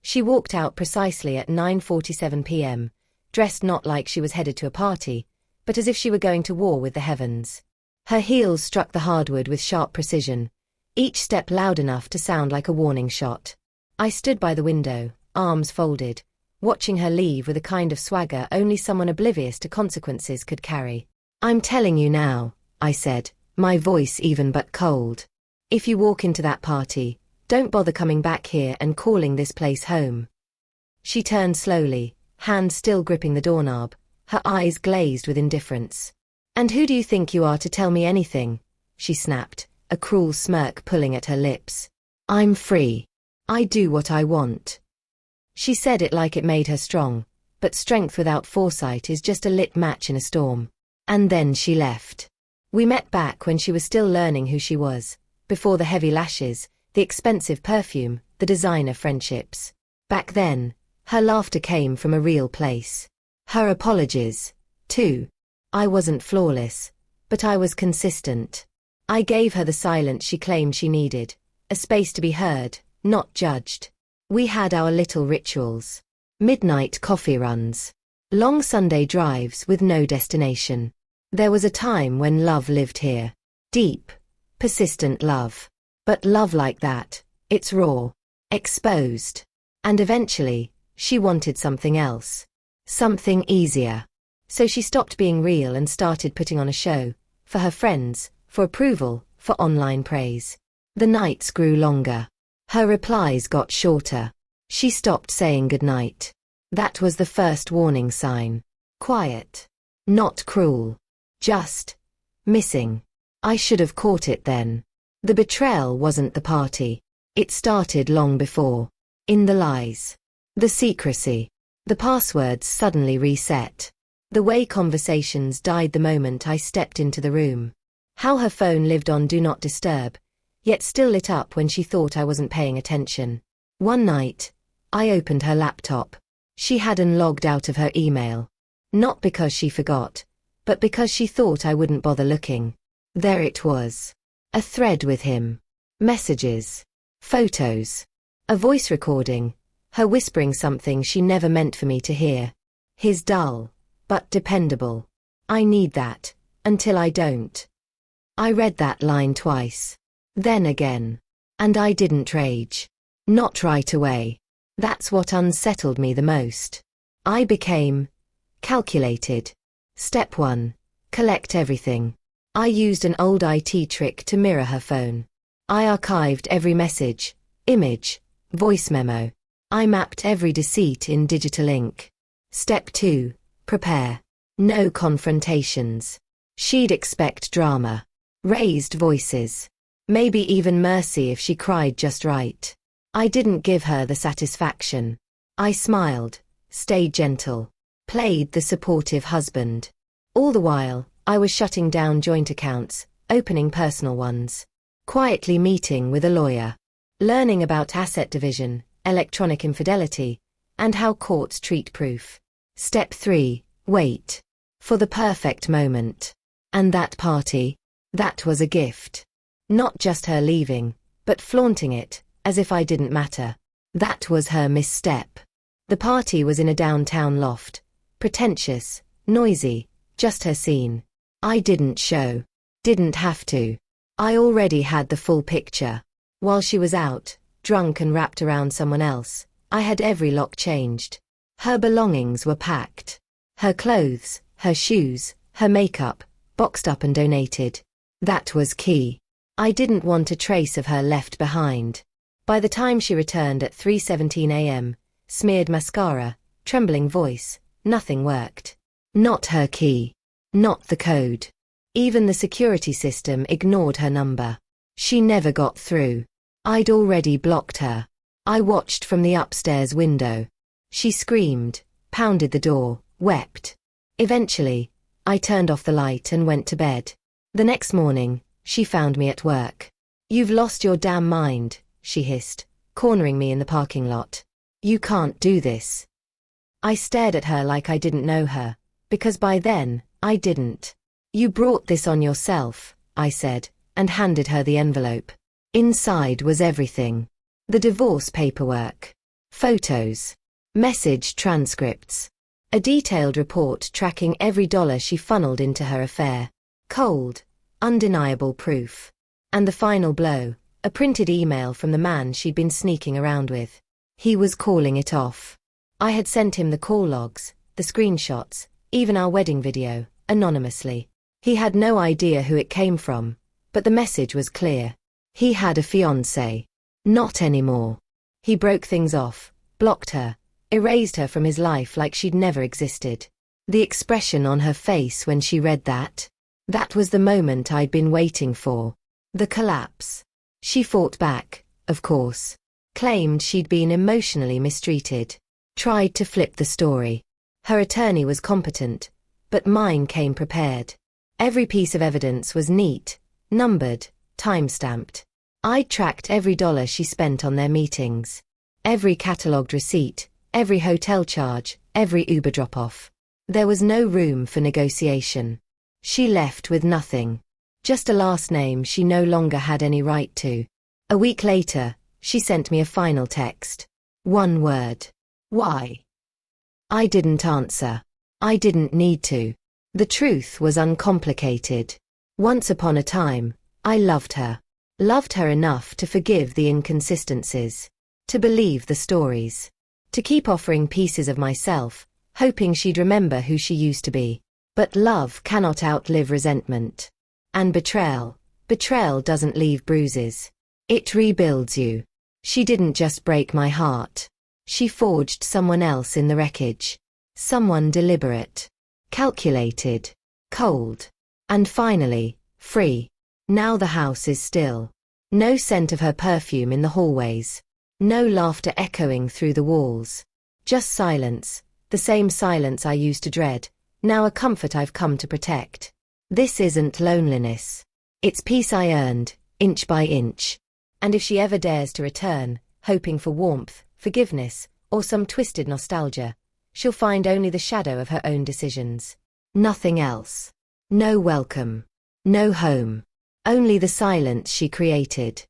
She walked out precisely at 9:47 p.m., dressed not like she was headed to a party, but as if she were going to war with the heavens. Her heels struck the hardwood with sharp precision, each step loud enough to sound like a warning shot. I stood by the window, arms folded, watching her leave with a kind of swagger only someone oblivious to consequences could carry. "I'm telling you now," I said, my voice even but cold. "If you walk into that party, don't bother coming back here and calling this place home." She turned slowly, hand still gripping the doorknob, her eyes glazed with indifference. "And who do you think you are to tell me anything?" she snapped, a cruel smirk pulling at her lips. "I'm free. I do what I want." She said it like it made her strong, but strength without foresight is just a lit match in a storm. And then she left. We met back when she was still learning who she was, before the heavy lashes, the expensive perfume, the designer friendships. Back then, her laughter came from a real place. Her apologies, too. I wasn't flawless, but I was consistent. I gave her the silence she claimed she needed, a space to be heard, not judged. We had our little rituals. Midnight coffee runs. Long Sunday drives with no destination. There was a time when love lived here. Deep, persistent love. But love like that, it's raw, exposed. And eventually, she wanted something else. Something easier. So she stopped being real and started putting on a show. For her friends, for approval, for online praise. The nights grew longer. Her replies got shorter. She stopped saying goodnight. That was the first warning sign. Quiet. Not cruel. Just missing. I should have caught it then. The betrayal wasn't the party. It started long before. In the lies. The secrecy. The passwords suddenly reset. The way conversations died the moment I stepped into the room. How her phone lived on Do Not Disturb, yet still lit up when she thought I wasn't paying attention. One night, I opened her laptop. She hadn't logged out of her email. Not because she forgot, but because she thought I wouldn't bother looking. There it was. A thread with him. Messages. Photos. A voice recording. Her whispering something she never meant for me to hear. His dull, but dependable. I need that, until I don't. I read that line twice. Then again. And I didn't rage. Not right away. That's what unsettled me the most. I became calculated. Step 1. Collect everything. I used an old IT trick to mirror her phone. I archived every message, image, voice memo. I mapped every deceit in digital ink. Step 2. Prepare. No confrontations. She'd expect drama. Raised voices. Maybe even mercy if she cried just right. I didn't give her the satisfaction. I smiled, stayed gentle, played the supportive husband. All the while, I was shutting down joint accounts, opening personal ones. Quietly meeting with a lawyer. Learning about asset division, electronic infidelity, and how courts treat proof. Step 3. Wait. For the perfect moment. And that party, that was a gift. Not just her leaving, but flaunting it, as if I didn't matter. That was her misstep. The party was in a downtown loft. Pretentious, noisy, just her scene. I didn't show. Didn't have to. I already had the full picture. While she was out, drunk and wrapped around someone else, I had every lock changed. Her belongings were packed. Her clothes, her shoes, her makeup, boxed up and donated. That was key. I didn't want a trace of her left behind. By the time she returned at 3:17 a.m., smeared mascara, trembling voice, nothing worked. Not her key. Not the code. Even the security system ignored her number. She never got through. I'd already blocked her. I watched from the upstairs window. She screamed, pounded the door, wept. Eventually, I turned off the light and went to bed. The next morning, she found me at work. "You've lost your damn mind," she hissed, cornering me in the parking lot. "You can't do this." I stared at her like I didn't know her, because by then, I didn't. "You brought this on yourself," I said, and handed her the envelope. Inside was everything. The divorce paperwork. Photos. Message transcripts. A detailed report tracking every dollar she funneled into her affair. Cold, undeniable proof. And the final blow, a printed email from the man she'd been sneaking around with. He was calling it off. I had sent him the call logs, the screenshots, even our wedding video, anonymously. He had no idea who it came from, but the message was clear. He had a fiancée. Not anymore. He broke things off, blocked her, erased her from his life like she'd never existed. The expression on her face when she read that was the moment I'd been waiting for. The collapse. She fought back, of course. Claimed she'd been emotionally mistreated. Tried to flip the story. Her attorney was competent, but mine came prepared. Every piece of evidence was neat, numbered, time-stamped. I'd tracked every dollar she spent on their meetings. Every catalogued receipt, every hotel charge, every Uber drop-off. There was no room for negotiation. She left with nothing. Just a last name she no longer had any right to. A week later, she sent me a final text. One word. Why? I didn't answer. I didn't need to. The truth was uncomplicated. Once upon a time, I loved her. Loved her enough to forgive the inconsistencies. To believe the stories. To keep offering pieces of myself, hoping she'd remember who she used to be. But love cannot outlive resentment. And betrayal doesn't leave bruises. It rebuilds you. She didn't just break my heart. She forged someone else in the wreckage. Someone deliberate. Calculated. Cold. And finally, free. Now the house is still. No scent of her perfume in the hallways. No laughter echoing through the walls. Just silence, the same silence I used to dread, now a comfort I've come to protect. This isn't loneliness. It's peace I earned, inch by inch. And if she ever dares to return, hoping for warmth, forgiveness, or some twisted nostalgia, she'll find only the shadow of her own decisions. Nothing else. No welcome. No home. Only the silence she created.